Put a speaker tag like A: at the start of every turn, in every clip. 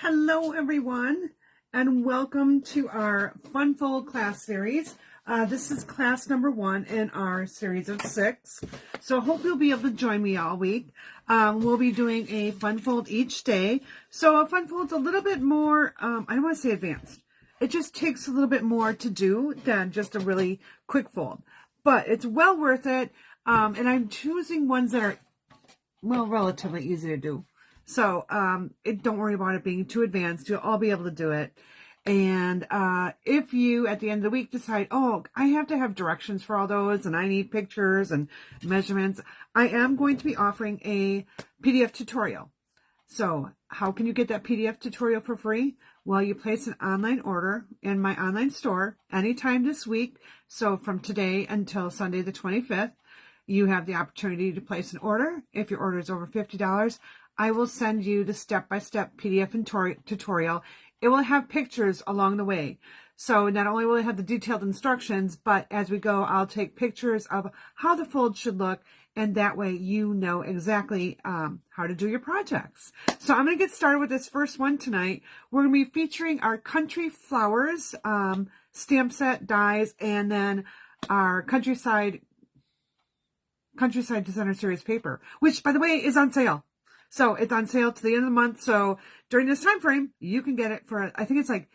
A: Hello everyone, and welcome to our Fun Fold class series. This is class number 1 in our series of 6. So I hope you'll be able to join me all week. We'll be doing a Fun Fold each day. So a Fun Fold's a little bit more, I don't want to say advanced. It just takes a little bit more to do than just a really quick fold. But it's well worth it. And I'm choosing ones that are, well, relatively easy to do. So don't worry about it being too advanced. You'll all be able to do it. And if you, at the end of the week, decide, oh, I have to have directions for all those, and I need pictures and measurements, I am going to be offering a PDF tutorial. So how can you get that PDF tutorial for free? Well, you place an online order in my online store anytime this week. So from today until Sunday the 25th, you have the opportunity to place an order. If your order is over $50, I will send you the step-by-step PDF tutorial. It will have pictures along the way. So not only will it have the detailed instructions, but as we go, I'll take pictures of how the fold should look, and that way you know exactly how to do your projects. So I'm going to get started with this first one tonight. We're going to be featuring our Country Flowers stamp set dies, and then our Countryside Designer Series paper, which, by the way, is on sale. So it's on sale to the end of the month. So during this time frame, you can get it for, I think it's like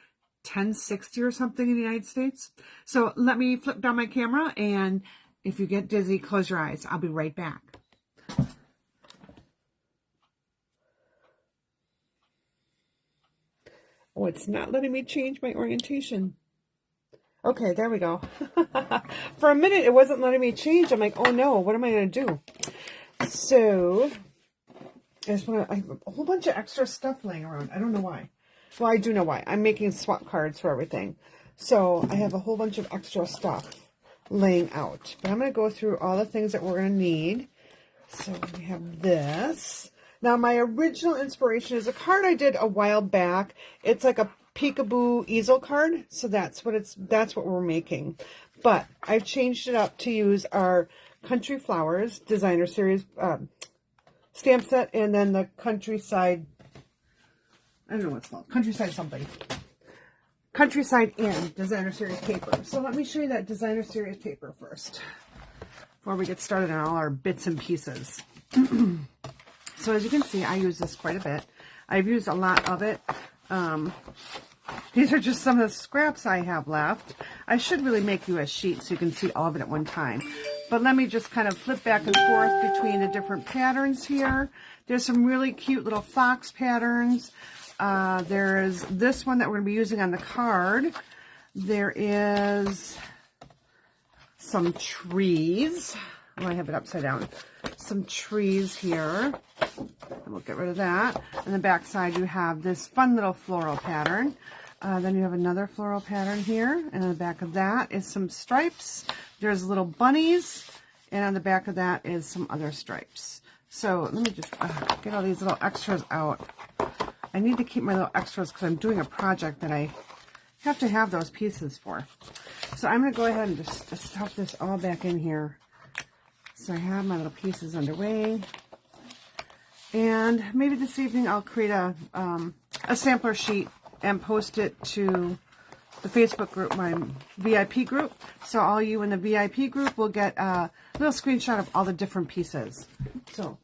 A: $10.60 or something in the United States. So let me flip down my camera, and if you get dizzy, close your eyes. I'll be right back. Oh, it's not letting me change my orientation. Okay, there we go. For a minute, it wasn't letting me change. I'm like, oh no, what am I going to do? So I have a whole bunch of extra stuff laying around. I don't know why. Well, I do know why. I'm making swap cards for everything. So I have a whole bunch of extra stuff laying out. But I'm going to go through all the things that we're going to need. So we have this. Now, my original inspiration is a card I did a while back. It's like a peekaboo easel card. So that's what we're making. But I've changed it up to use our Country Flowers Designer Series stamp set, and then the Countryside, I don't know what it's called, Countryside something. Countryside Inn Designer Series paper. So let me show you that Designer Series paper first, before we get started on all our bits and pieces. So as you can see, I use this quite a bit. I've used a lot of it. These are just some of the scraps I have left. I should really make you a sheet so you can see all of it at one time. But let me just kind of flip back and forth between the different patterns here. There's some really cute little fox patterns. There's this one that we're going to be using on the card. There is some trees. Oh, I have it upside down. Some trees here. We'll get rid of that. On the back side, you have this fun little floral pattern. Then you have another floral pattern here. And on the back of that is some stripes. There's little bunnies. And on the back of that is some other stripes. So let me just get all these little extras out. I need to keep my little extras because I'm doing a project that I have to have those pieces for. So I'm going to go ahead and just stuff this all back in here. So I have my little pieces underway. And maybe this evening I'll create a sampler sheet and post it to the Facebook group, my VIP group. So all you in the VIP group will get a little screenshot of all the different pieces. So,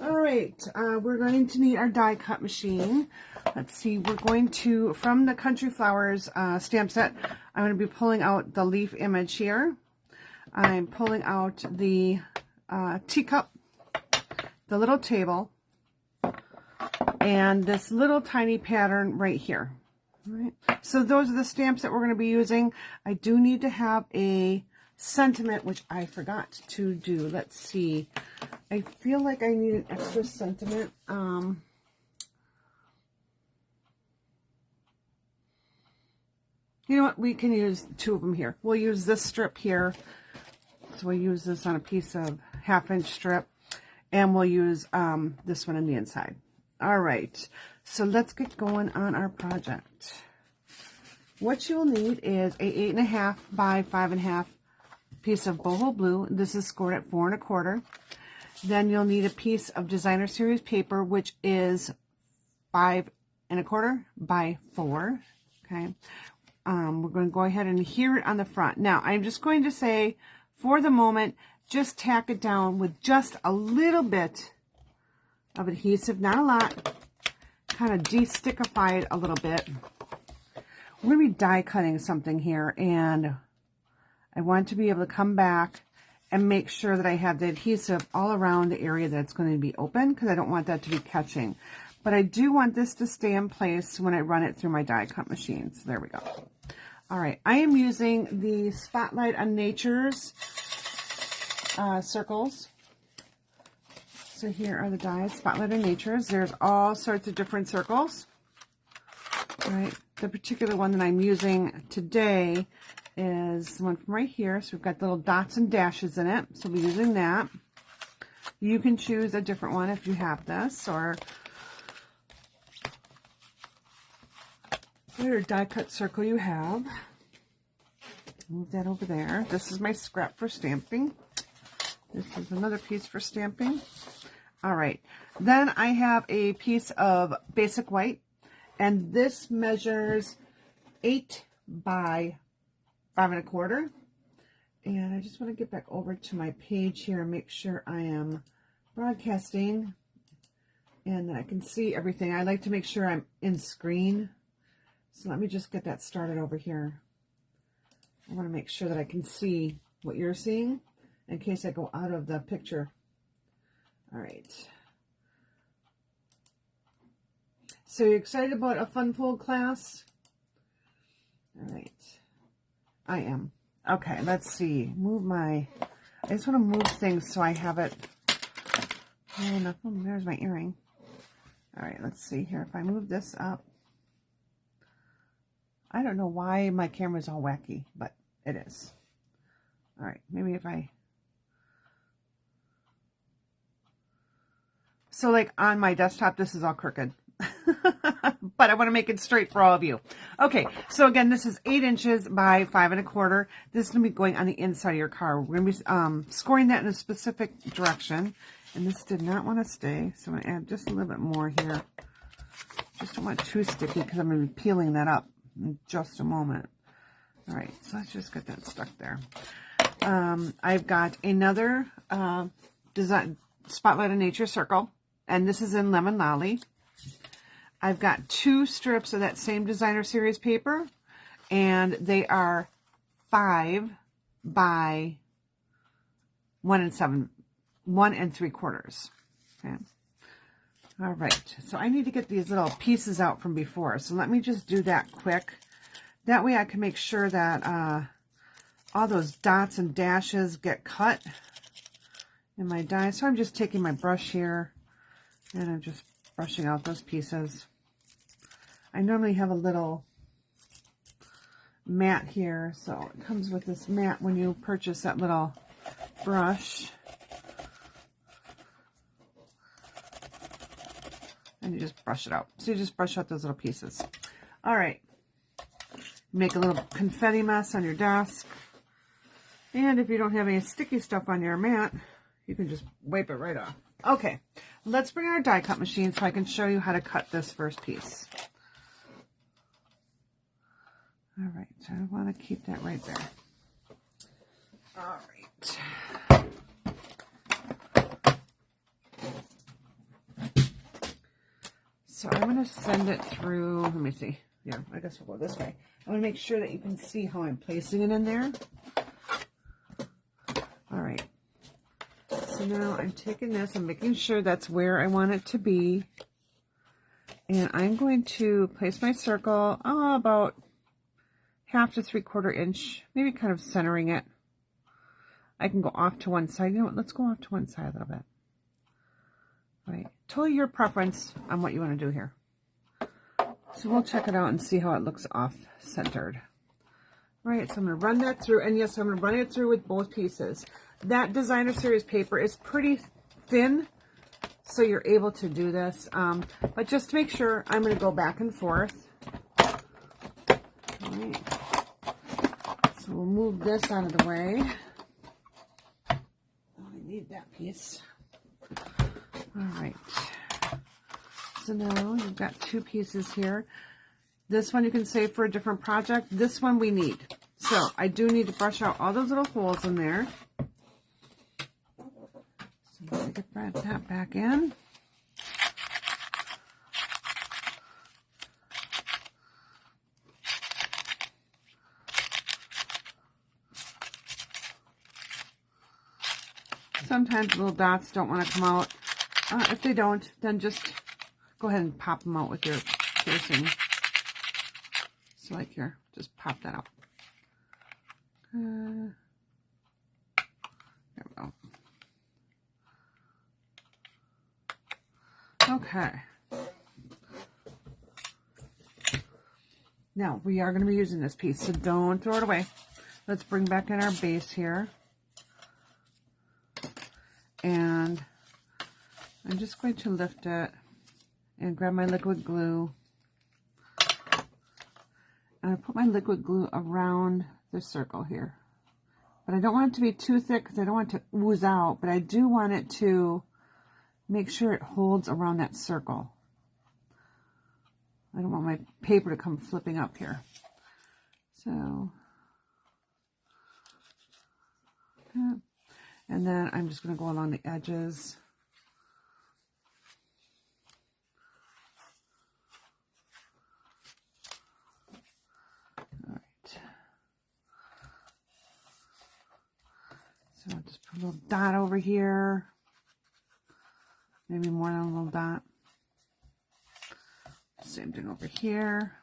A: all right, we're going to need our die cut machine. Let's see, we're going to, from the Country Flowers stamp set, I'm going to be pulling out the leaf image here. I'm pulling out the teacup, the little table, and this little tiny pattern right here. All right. So those are the stamps that we're going to be using. I do need to have a sentiment, which I forgot to do. Let's see. I feel like I need an extra sentiment. You know what? We can use 2 of them here. We'll use this strip here. So we'll use this on a piece of 1/2-inch strip. And we'll use this one on the inside. All right. So let's get going on our project. What you'll need is a 8.5 by 5.5 piece of boho blue. This is scored at 4 1/4. Then you'll need a piece of Designer Series paper, which is 5 1¼ by 4. Okay. We're going to go ahead and adhere it on the front. Now, I'm just going to say, for the moment, just tack it down with just a little bit of adhesive, not a lot. Kind of de-stickify it a little bit. We're going to be die cutting something here, and I want to be able to come back and make sure that I have the adhesive all around the area that's going to be open, because I don't want that to be catching. But I do want this to stay in place when I run it through my die cut machine. So there we go. All right, I am using the Spotlight on Nature's circles. So here are the dies, Spotlight on Nature's. There's all sorts of different circles. All right, the particular one that I'm using today is the one from right here. So we've got little dots and dashes in it. So we'll be using that. You can choose a different one if you have this, or whatever die cut circle you have. Move that over there. This is my scrap for stamping. This is another piece for stamping. All right. Then I have a piece of basic white, and this measures 8 by 5¼ And I just want to get back over to my page here and make sure I am broadcasting and that I can see everything. I like to make sure I'm in screen. So let me just get that started over here. I want to make sure that I can see what you're seeing in case I go out of the picture. All right. So you excited about a fun fold class? All right. I am. Okay, let's see. I just want to move things so I have it. Oh, there's my earring. All right, let's see here. If I move this up. I don't know why my camera's all wacky, but it is. All right, maybe if I... So like on my desktop, this is all crooked. But I want to make it straight for all of you. Okay, so again, this is 8 inches by 5¼ This is going to be going on the inside of your car. We're going to be scoring that in a specific direction. And this did not want to stay, so I'm going to add just a little bit more here. Just don't want it too sticky because I'm going to be peeling that up in just a moment. All right, so let's just get that stuck there. I've got another design Spotlight on Nature circle, and this is in Lemon Lolly. I've got 2 strips of that same designer series paper, and they are 5 by 1 3/4. Okay. All right. So I need to get these little pieces out from before. So let me just do that quick. That way I can make sure that all those dots and dashes get cut in my die. So I'm just taking my brush here and I'm just brushing out those pieces. I normally have a little mat here, so it comes with this mat when you purchase that little brush. And you just brush it out. So you just brush out those little pieces. All right. Make a little confetti mess on your desk. And if you don't have any sticky stuff on your mat, you can just wipe it right off. Okay, let's bring our die cut machine so I can show you how to cut this first piece. All right, so I want to keep that right there. All right. So I'm going to send it through, let me see. Yeah, I guess we'll go this way. I want to make sure that you can see how I'm placing it in there. All right. So now I'm taking this, I'm making sure that's where I want it to be. And I'm going to place my circle about 1/2 to 3/4 inch, maybe kind of centering it. I can go off to one side. You know what? Let's go off to one side a little bit. All right. Totally your preference on what you want to do here. So we'll check it out and see how it looks off-centered. All right, so I'm going to run that through. And yes, I'm going to run it through with both pieces. That designer series paper is pretty thin, so you're able to do this. But just to make sure, I'm going to go back and forth. All right. So we'll move this out of the way. Oh, I need that piece. All right. So now you've got 2 pieces here. This one you can save for a different project. This one we need. So I do need to brush out all those little holes in there. So I'm going to get that back in. Sometimes little dots don't want to come out. If they don't, then just go ahead and pop them out with your piercing. So like here, just pop that out. There we go. Okay. Now, we are going to be using this piece, so don't throw it away. Let's bring back in our base here. And I'm just going to lift it and grab my liquid glue. And I put my liquid glue around the circle here. But I don't want it to be too thick because I don't want it to ooze out, but I do want it to make sure it holds around that circle. I don't want my paper to come flipping up here. So, yeah. And then I'm just going to go along the edges. All right. So I'll just put a little dot over here. Maybe more than a little dot. Same thing over here.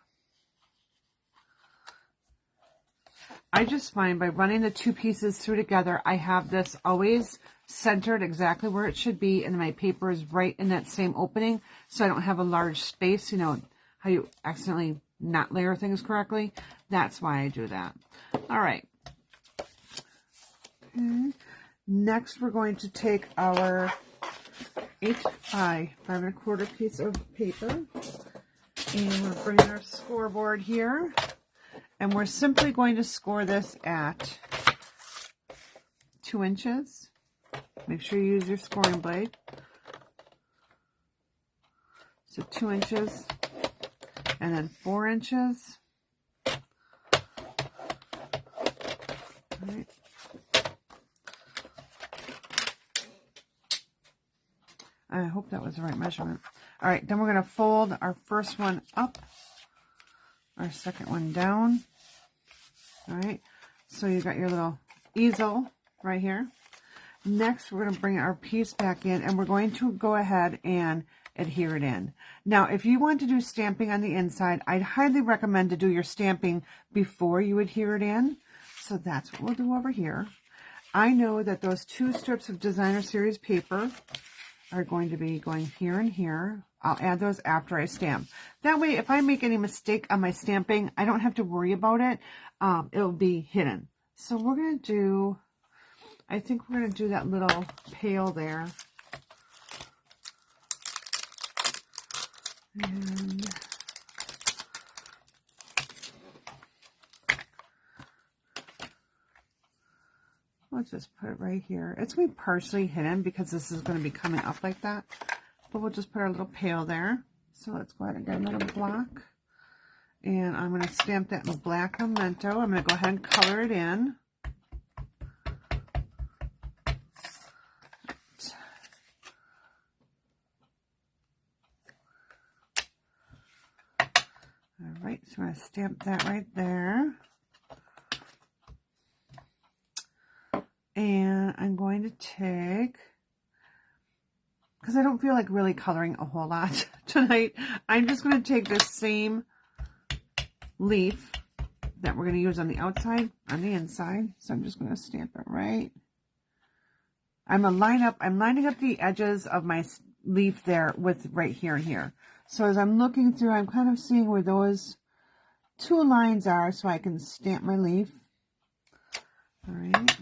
A: I just find by running the 2 pieces through together, I have this always centered exactly where it should be, and my paper is right in that same opening, so I don't have a large space. You know how you accidentally not layer things correctly? That's why I do that. All right. Okay. Next, we're going to take our 8 by 5 1/4 piece of paper, and we're bringing our scoreboard here. And we're simply going to score this at 2 inches. Make sure you use your scoring blade. So 2 inches and then 4 inches. All right. I hope that was the right measurement. All right, then we're going to fold our first one up, our second one down. All right, so you got your little easel right here. Next, we're going to bring our piece back in, and we're going to go ahead and adhere it in. Now, if you want to do stamping on the inside, I'd highly recommend to do your stamping before you adhere it in. So that's what we'll do over here. I know that those 2 strips of Designer Series paper are going to be going here and here. I'll add those after I stamp. That way, if I make any mistake on my stamping, I don't have to worry about it. It'll be hidden. So we're going to do, I think we're going to do that little pail there. And we'll just put it right here. It's going to be partially hidden because this is going to be coming up like that. But we'll just put our little pail there. So let's go ahead and get another block. And I'm going to stamp that in black memento. I'm going to go ahead and color it in. All right, so I'm going to stamp that right there. And I'm going to take, because I don't feel like really coloring a whole lot tonight, I'm just going to take this same leaf that we're going to use on the outside, on the inside. So I'm just going to stamp it right. I'm lining up the edges of my leaf there with right here and here. So as I'm looking through, I'm kind of seeing where those 2 lines are so I can stamp my leaf. All right.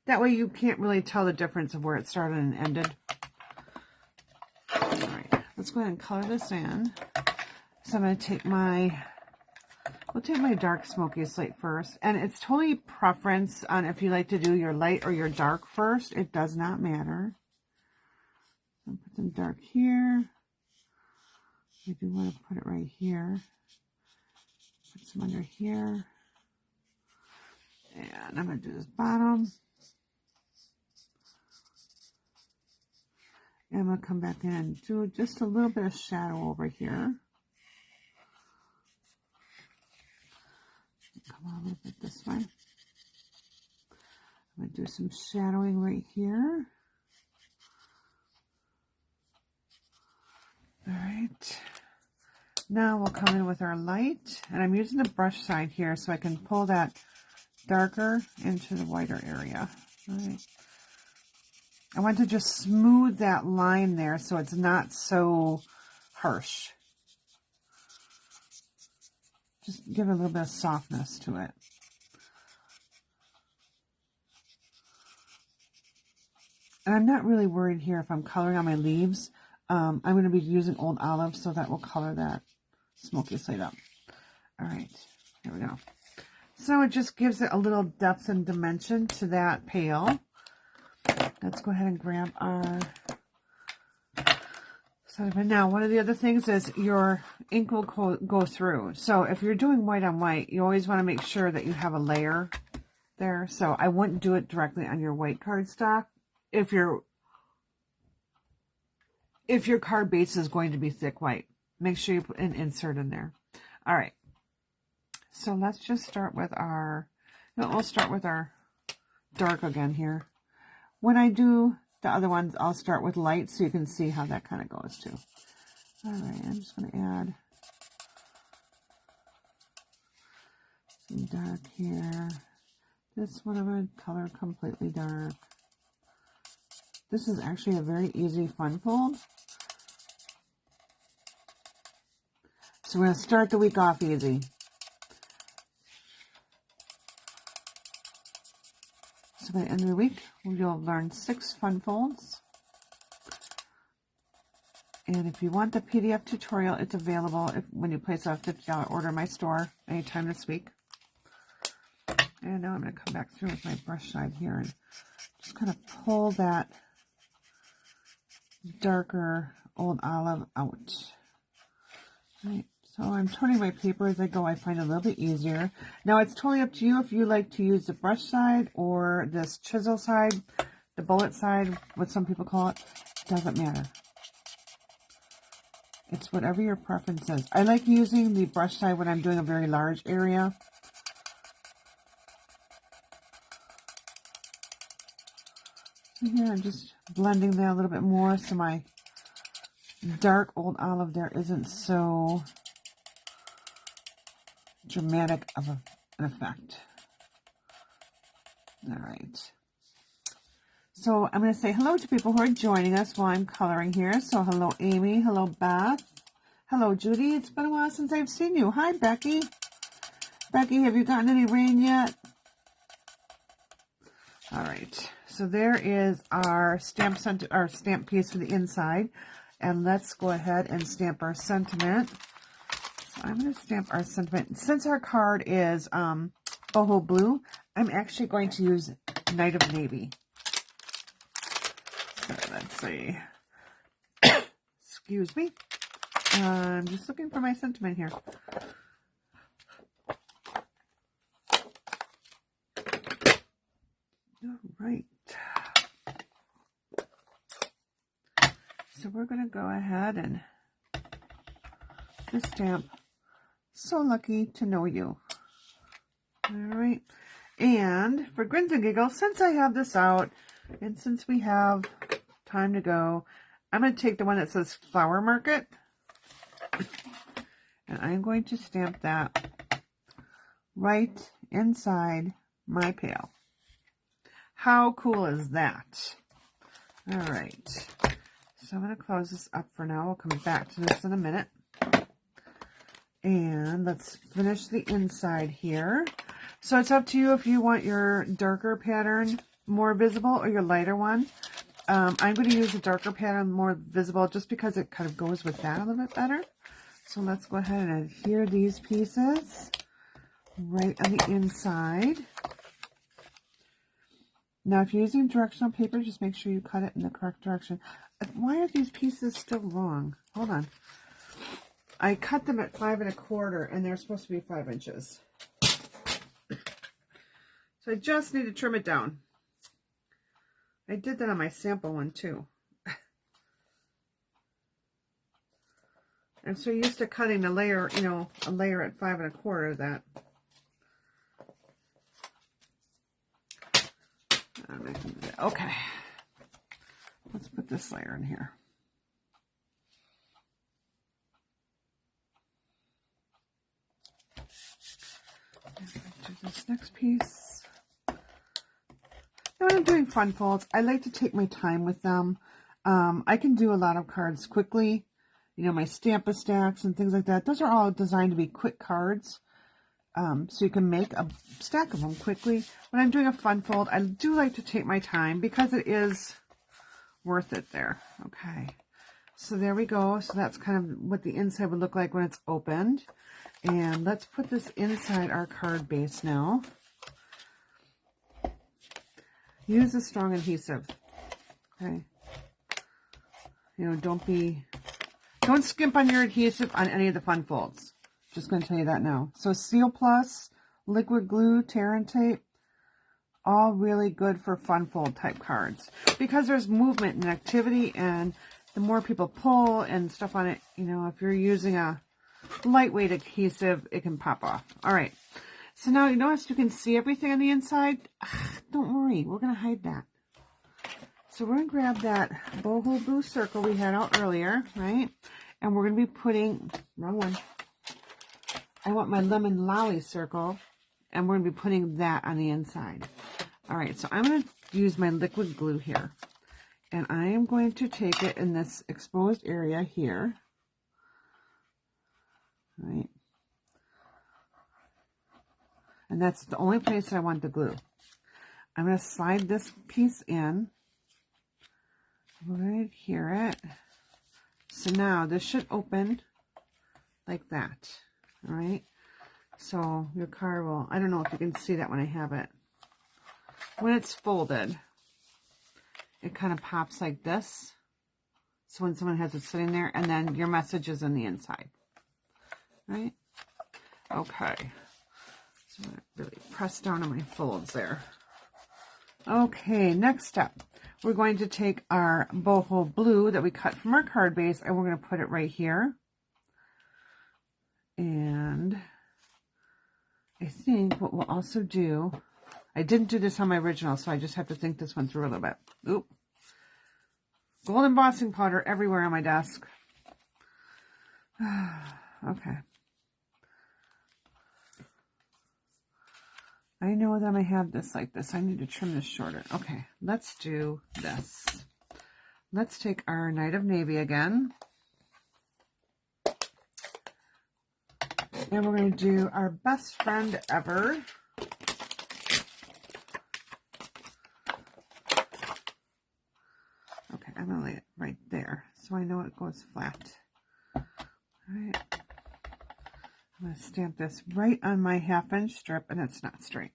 A: That way you can't really tell the difference of where it started and ended. All right, let's go ahead and color this in. So I'm going to take we'll take my dark smoky slate first. And it's totally preference on if you like to do your light or your dark first. It does not matter. I'll put some dark here. We do want to put it right here. Put some under here. And I'm going to do this bottom. And I'm going to come back in and do just a little bit of shadow over here. Come on a little bit this way. I'm going to do some shadowing right here. All right. Now we'll come in with our light. And I'm using the brush side here so I can pull that darker into the whiter area. All right. I want to just smooth that line there so it's not so harsh. Just give it a little bit of softness to it. And I'm not really worried here if I'm coloring on my leaves. I'm going to be using Old Olive, so that will color that smoky slate up. All right, here we go. So it just gives it a little depth and dimension to that pail. Let's go ahead and grab our... Now, one of the other things is your ink will go through. So if you're doing white on white, you always want to make sure that you have a layer there. So I wouldn't do it directly on your white cardstock if your card base is going to be thick white. Make sure you put an insert in there. All right. So let's just start with our, we'll start with our dark again here. When I do the other ones, I'll start with light so you can see how that kind of goes too. All right, I'm just going to add some dark here. This one I'm going to color completely dark. This is actually a very easy fun fold. So we're going to start the week off easy. So by the end of the week, you'll learn 6 fun folds. And if you want the PDF tutorial, it's available when you place a $50 order in my store anytime this week. And now I'm going to come back through with my brush side here and just kind of pull that darker Old Olive out. All right. So I'm toning my paper as I go. I find it a little bit easier. Now it's totally up to you if you like to use the brush side or this chisel side, the bullet side, what some people call it. Doesn't matter. It's whatever your preference is. I like using the brush side when I'm doing a very large area. So here I'm just blending that a little bit more so my dark Old Olive there isn't so dramatic of an effect. All right. So I'm going to say hello to people who are joining us while I'm coloring here. So hello, Amy. Hello, Beth. Hello, Judy. It's been a while since I've seen you. Hi, Becky. Becky, have you gotten any rain yet? All right. So there is our stamp piece for the inside. And let's go ahead and stamp our sentiment. So I'm going to stamp our sentiment. Since our card is boho blue, I'm actually going to use Night of Navy. So let's see. Excuse me. I'm just looking for my sentiment here. All right. So we're going to go ahead and just stamp So Lucky to Know You. All right. And for grins and giggles, since I have this out and since we have time to go, I'm going to take the one that says Flower Market and I'm going to stamp that right inside my pail. How cool is that? All right. So I'm going to close this up for now. We'll come back to this in a minute. And let's finish the inside here. So it's up to you if you want your darker pattern more visible or your lighter one. I'm going to use the darker pattern more visible just because it kind of goes with that a little bit better. So let's go ahead and adhere these pieces right on the inside. Now, if you're using directional paper, just make sure you cut it in the correct direction. Why are these pieces still wrong? Hold on. I cut them at 5 1/4 and they're supposed to be 5 inches. So I just need to trim it down. I did that on my sample one too. I'm so used to cutting a layer, you know, a layer at 5 1/4 that okay. Let's put this layer in here. Do this next piece. Now when I'm doing fun folds, I like to take my time with them. I can do a lot of cards quickly. You know, my Stamp-A-Stacks and things like that. Those are all designed to be quick cards. So you can make a stack of them quickly. When I'm doing a fun fold, I do like to take my time because it is worth it there. Okay. So there we go. So that's kind of what the inside would look like when it's opened. And let's put this inside our card base now. Use a strong adhesive. Okay. You know, don't skimp on your adhesive on any of the fun folds. Just going to tell you that now. So Seal Plus, liquid glue, tear and tape, all really good for fun fold type cards because there's movement and activity, and the more people pull and stuff on it, you know, if you're using a lightweight adhesive, it can pop off. All right. So now you notice you can see everything on the inside. Don't worry, we're going to hide that. So we're going to grab that boho blue circle we had out earlier, right? And we're going to be putting, wrong one. I want my lemon lolly circle, and we're going to be putting that on the inside. All right, so I'm going to use my liquid glue here. And I am going to take it in this exposed area here. Right. And that's the only place I want the glue. I'm going to slide this piece in. Right here it. So now this should open like that. All right. So your card will, I don't know if you can see that when I have it. When it's folded, it kind of pops like this. So when someone has it sitting there, and then your message is in the inside. Right? Okay. So I'm going to really press down on my folds there. Okay, next step. We're going to take our boho blue that we cut from our card base, and we're going to put it right here. And I think what we'll also do, I didn't do this on my original, so I just have to think this one through a little bit. Oop. Gold embossing powder everywhere on my desk. Okay. I know that I have this like this. I need to trim this shorter. Okay, let's do this. Let's take our Night of Navy again. And we're going to do our Best Friend Ever. Okay, I'm going to lay it right there so I know it goes flat. All right. I'm going to stamp this right on my 1/2 inch strip, and it's not straight.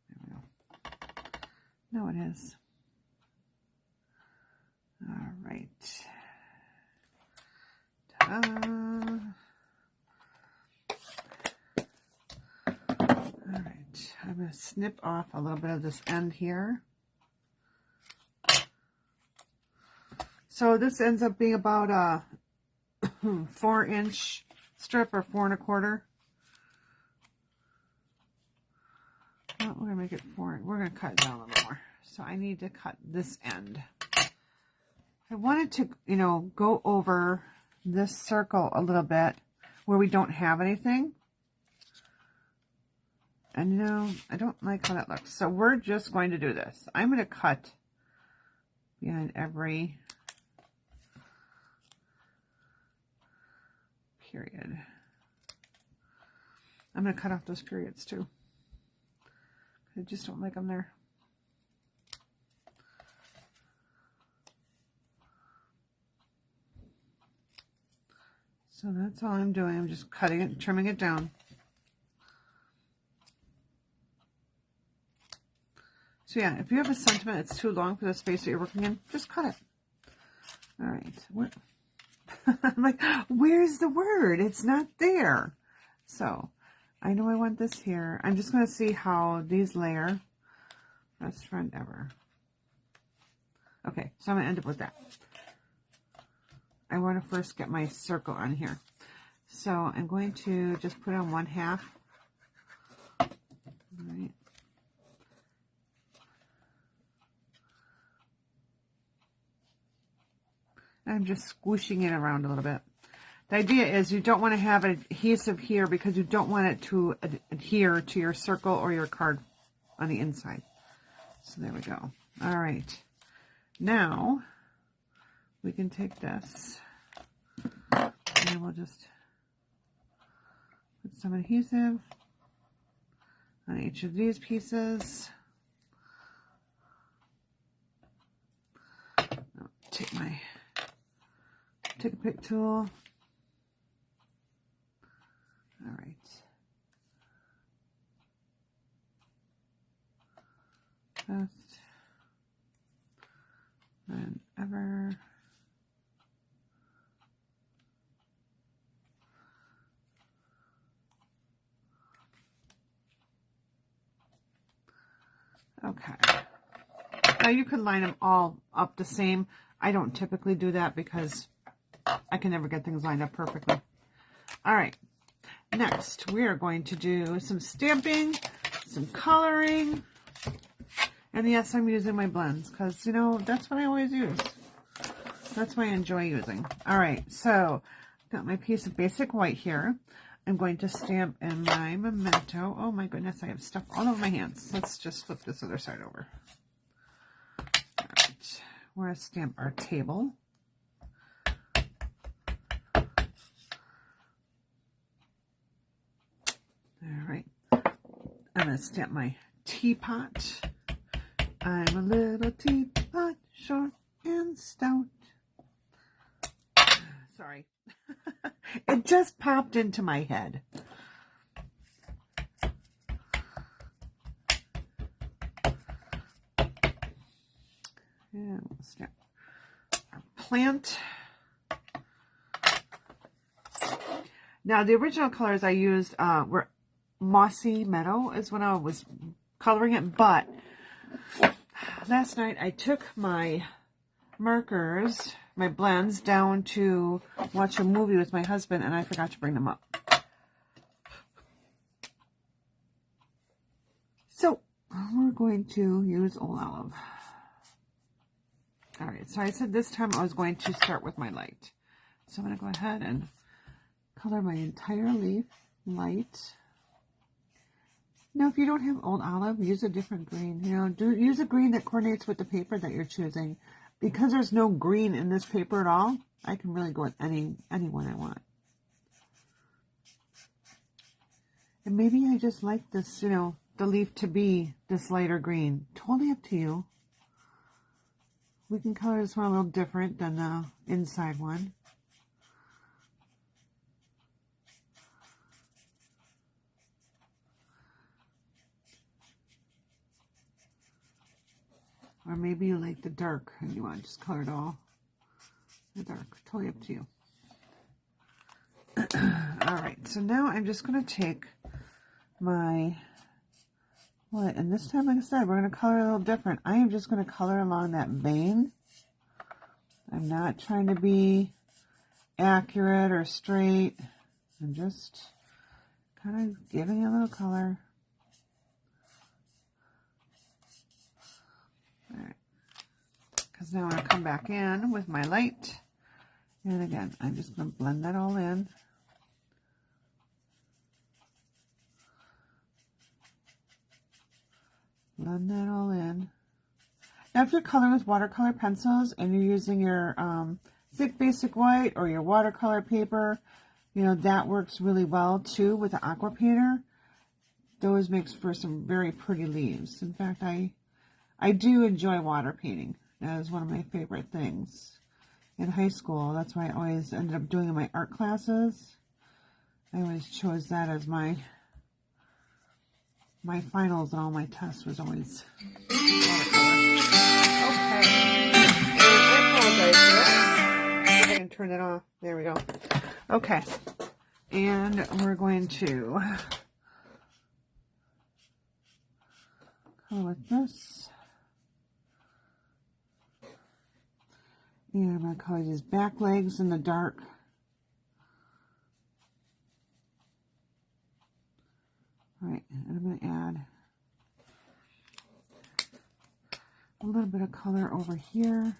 A: There we go. No, it is. All right. Ta-da. All right. I'm going to snip off a little bit of this end here. So this ends up being about a 4-inch strip or 4 1/4. Well, we're gonna make it 4. We're gonna cut it down a little more. So I need to cut this end. I wanted to, you know, go over this circle a little bit where we don't have anything. And you know, I don't like how that looks. So we're just going to do this. I'm going to cut behind every period. I'm going to cut off those periods too. I just don't like them there. So that's all I'm doing. I'm just cutting it, trimming it down. So yeah, if you have a sentiment that's too long for the space that you're working in, just cut it. All right. I'm like, where's the word? It's not there. So I know I want this here. I'm just going to see how these layer. Best friend ever. Okay, so I'm going to end up with that. I want to first get my circle on here. So I'm going to just put on 1/2. All right. I'm just squishing it around a little bit. The idea is you don't want to have adhesive here because you don't want it to adhere to your circle or your card on the inside. So there we go. All right. Now we can take this and we'll just put some adhesive on each of these pieces. I'll take a pick tool. All right. Best friend ever. Okay. Now you could line them all up the same. I don't typically do that because I can never get things lined up perfectly. All right. Next, we are going to do some stamping, some coloring, and yes, I'm using my blends because, you know, that's what I always use. That's what I enjoy using. All right, so got my piece of basic white here. I'm going to stamp in my Memento. Oh my goodness, I have stuff all over my hands. Let's just flip this other side over. All right, we're going to stamp our table. All right, I'm going to stamp my teapot. I'm a little teapot, short and stout. Sorry. It just popped into my head. And we'll stamp our plant. Now, the original colors I used were Mossy Meadow is when I was coloring it, but last night I took my markers, my blends, down to watch a movie with my husband, and I forgot to bring them up. So we're going to use Old Olive. All right, so I said this time I was going to start with my light. So I'm going to go ahead and color my entire leaf light. Now, if you don't have Old Olive, use a different green. You know, use a green that coordinates with the paper that you're choosing. Because there's no green in this paper at all, I can really go with any one I want. And maybe I just like this, you know, the leaf to be this lighter green. Totally up to you. We can color this one a little different than the inside one. Or maybe you like the dark and you want to just color it all the dark. Totally up to you. All right, so now I'm just going to take my what, and this time, like I said, we're going to color a little different. I am just going to color along that vein. I'm not trying to be accurate or straight. I'm just kind of giving it a little color. All right, because now I'm going to come back in with my light. And again, I'm just going to blend that all in. Blend that all in. Now, if you're coloring with watercolor pencils and you're using your thick basic white or your watercolor paper, you know, that works really well too with the aqua painter. Those makes for some very pretty leaves. In fact, I do enjoy water painting. That is one of my favorite things. In high school, that's why I always ended up doing in my art classes. I always chose that as my my finals and all my tests was always watercolor. Okay. And I apologize for that. See if I can turn it off. There we go. Okay. And we're going to color with this. And I'm going to color these back legs in the dark. All right, and I'm going to add a little bit of color over here.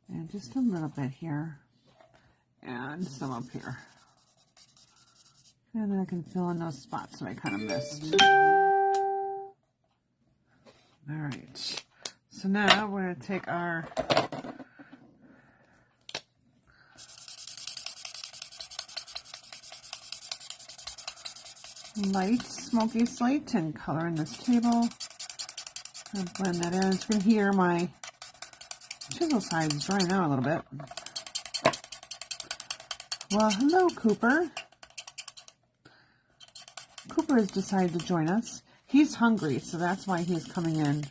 A: And just a little bit here. And some up here. And then I can fill in those spots that I kind of missed. All right. So now we're going to take our light smoky slate and color in this table. I'll blend that in. You can hear my chisel sides drying out a little bit. Well, hello, Cooper. Cooper has decided to join us. He's hungry, so that's why he's coming in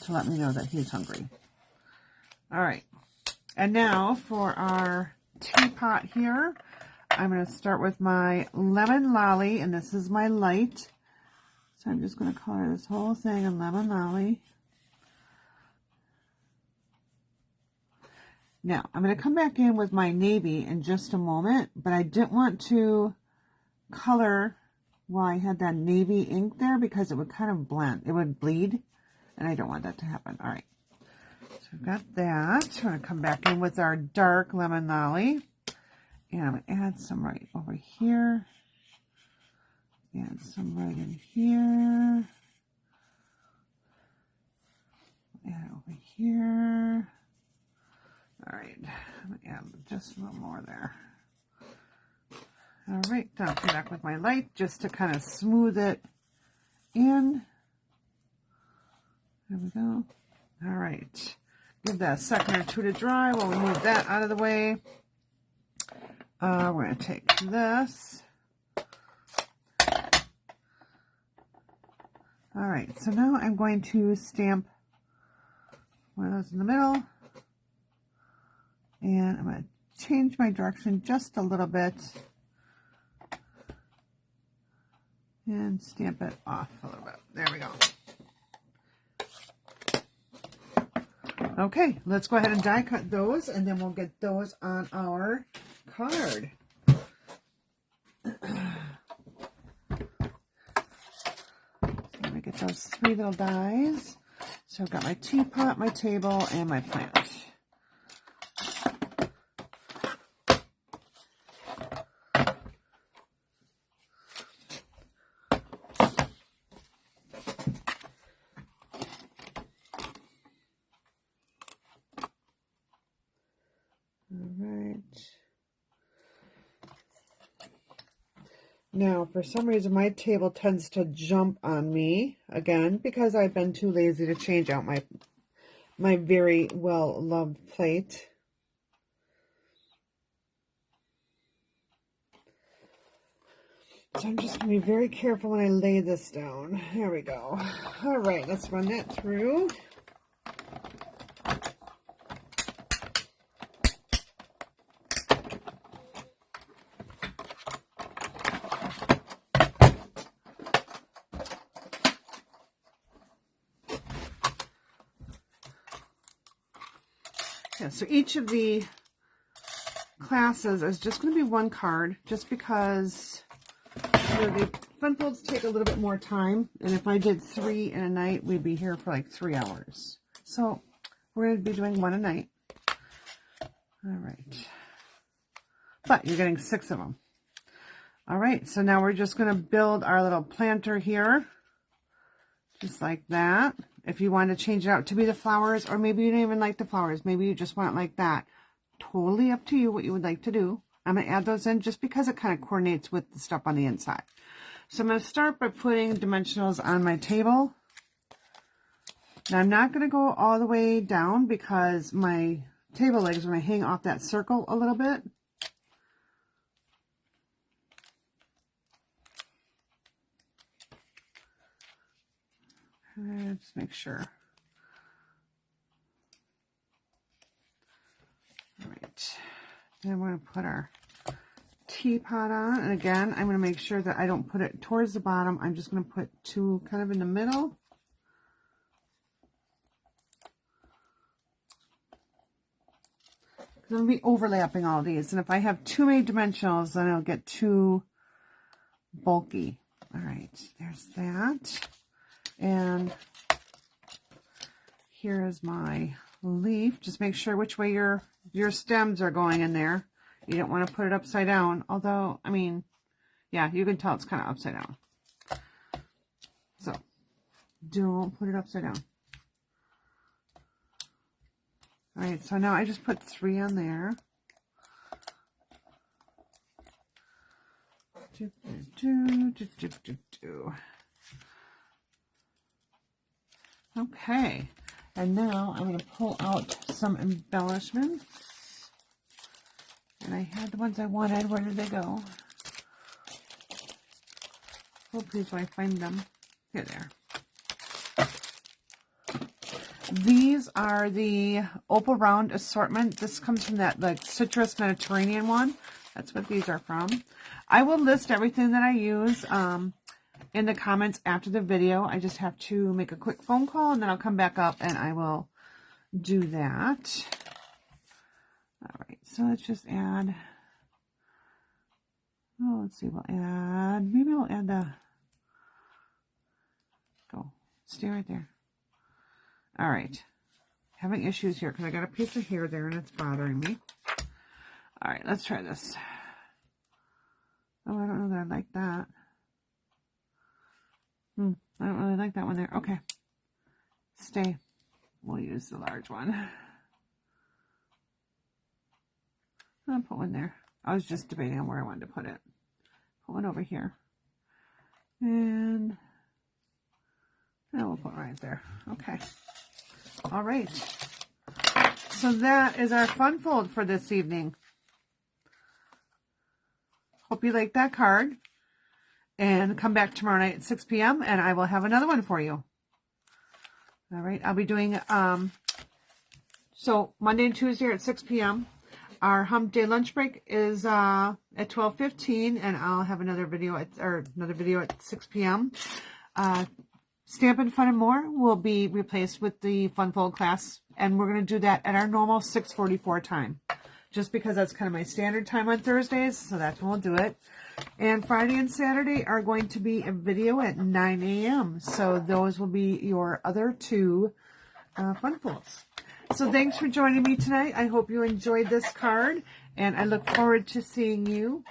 A: to let me know that he's hungry. All right. And now for our teapot here, I'm going to start with my Lemon Lolly, and this is my light. So I'm just going to color this whole thing in Lemon Lolly. Now, I'm going to come back in with my navy in just a moment, but I didn't want to color while I had that navy ink there because it would kind of blend. It would bleed, and I don't want that to happen. All right. So I've got that. I'm going to come back in with our dark Lemon Lolly. And I'm going to add some right over here. Add some right in here. Add over here. All right. I'm going to add just a little more there. All right. Now I'll come back with my light just to kind of smooth it in. There we go. All right. Give that a second or two to dry while we move that out of the way. We're going to take this. All right, so now I'm going to stamp one of those in the middle. And I'm going to change my direction just a little bit. And stamp it off a little bit. There we go. Okay, let's go ahead and die cut those, and then we'll get those on our card. Let me get those 3 little dies. So I've got my teapot, my table, and my plant. Now, for some reason, my table tends to jump on me again because I've been too lazy to change out my very well-loved plate. So I'm just going to be very careful when I lay this down. There we go. All right, let's run that through. Yeah, so each of the classes is just going to be 1 card, just because the fun folds take a little bit more time, and if I did 3 in a night, we'd be here for like 3 hours. So we're going to be doing 1 a night. All right. But you're getting 6 of them. All right, so now we're just going to build our little planter here, just like that. If you want to change it out to be the flowers, or maybe you don't even like the flowers, maybe you just want it like that. Totally up to you what you would like to do. I'm going to add those in just because it kind of coordinates with the stuff on the inside. So I'm going to start by putting dimensionals on my table. Now I'm not going to go all the way down because my table legs are going to hang off that circle a little bit. Let's make sure. All right. Then we're going to put our teapot on. And again, I'm going to make sure that I don't put it towards the bottom. I'm just going to put two kind of in the middle. I'm going to be overlapping all these. And if I have too many dimensionals, then it'll get too bulky. All right, there's that. And here is my leaf. Just make sure which way your stems are going in there. You don't want to put it upside down. Although, I mean, yeah, you can tell it's kind of upside down. So, don't put it upside down. All right, so now I just put 3 on there. Okay, and now I'm going to pull out some embellishments. And I had the ones I wanted. Where did they go? Oh, please, will I find them? Here they are. These are the Opal Round assortment. This comes from that like citrus Mediterranean one. That's what these are from. I will list everything that I use in the comments after the video. I just have to make a quick phone call and then I'll come back up and I will do that. All right, so let's just add, oh, let's see, we'll add, maybe we'll add the, go, stay right there. All right, having issues here because I got a piece of hair there and it's bothering me. All right, let's try this. Oh, I don't know that I like that. I don't really like that one there. Okay, stay. We'll use the large one. I'll put one there. I was just debating on where I wanted to put it. Put one over here. And we'll put right there. Okay. All right. So that is our fun fold for this evening. Hope you like that card. And come back tomorrow night at 6 p.m. and I will have another one for you. All right. I'll be doing, so Monday and Tuesday at 6 p.m. Our hump day lunch break is at 12:15, and I'll have another video at 6 p.m. Stampin' Fun and More will be replaced with the Fun Fold class, and we're going to do that at our normal 6:44 time, just because that's kind of my standard time on Thursdays, so that's when we'll do it. And Friday and Saturday are going to be a video at 9 a.m., so those will be your other two Fun Folds. So thanks for joining me tonight. I hope you enjoyed this card, and I look forward to seeing you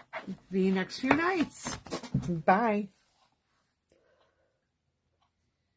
A: the next few nights. Bye.